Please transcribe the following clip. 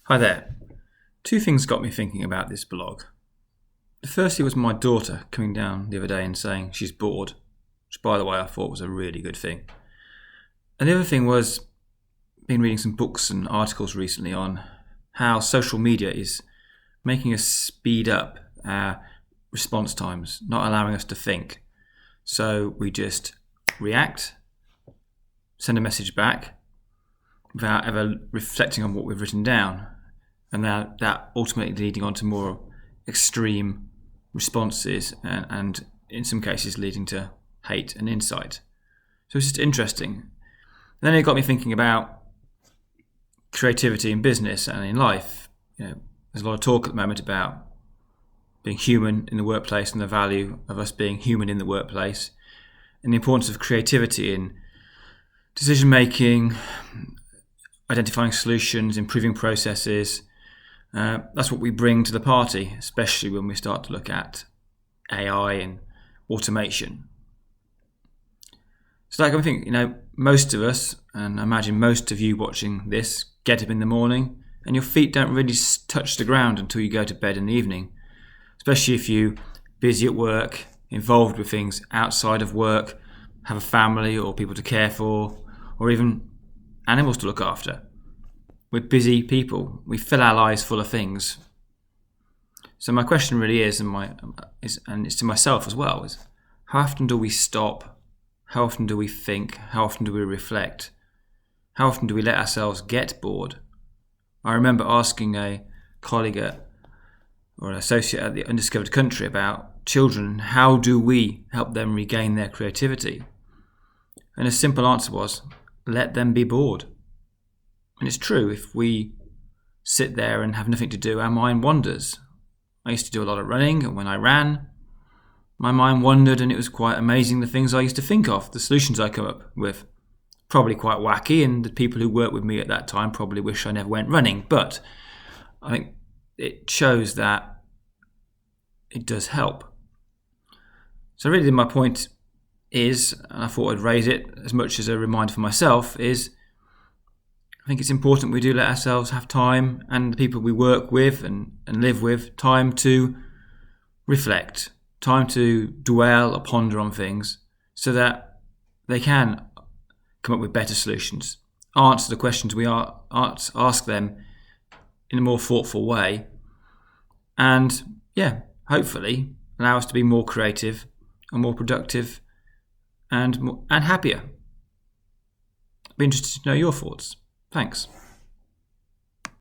Hi there. Two things got me thinking about this blog. The first was my daughter coming down the other day and saying she's bored, which by the way I thought was a really good thing. And the other thing was been reading some books and articles recently on how social media is making us speed up our response times, not allowing us to think. So we just react, send a message back without ever reflecting on what we've written down. And that ultimately leading on to more extreme responses and in some cases leading to hate and insight. So it's just interesting. And then it got me thinking about creativity in business and in life. There's a lot of talk at the moment about being human in the workplace and the value of us being human in the workplace and the importance of creativity in decision making, identifying solutions, improving processes. That's what we bring to the party, especially when we start to look at AI and automation. So I think, most of us, and I imagine most of you watching this, get up in the morning and your feet don't really touch the ground until you go to bed in the evening, especially if you're busy at work, involved with things outside of work, have a family or people to care for, or even animals to look after. We're busy people. We fill our lives full of things. So my question really is, and it's to myself as well, is how often do we stop? How often do we think? How often do we reflect? How often do we let ourselves get bored? I remember asking a colleague or an associate at the Undiscovered Country about children. How do we help them regain their creativity? And a simple answer was, let them be bored. And it's true, if we sit there and have nothing to do, our mind wanders. I used to do a lot of running, and when I ran, my mind wandered, and it was quite amazing the things I used to think of, the solutions I come up with. Probably quite wacky, and the people who worked with me at that time probably wish I never went running, but I think it shows that it does help. So really my point is, and I thought I'd raise it as much as a reminder for myself, is I think it's important we do let ourselves have time, and the people we work with and live with, time to reflect, time to dwell or ponder on things so that they can come up with better solutions, answer the questions we ask them in a more thoughtful way, and hopefully allow us to be more creative and more productive and happier. I'd be interested to know your thoughts. Thanks.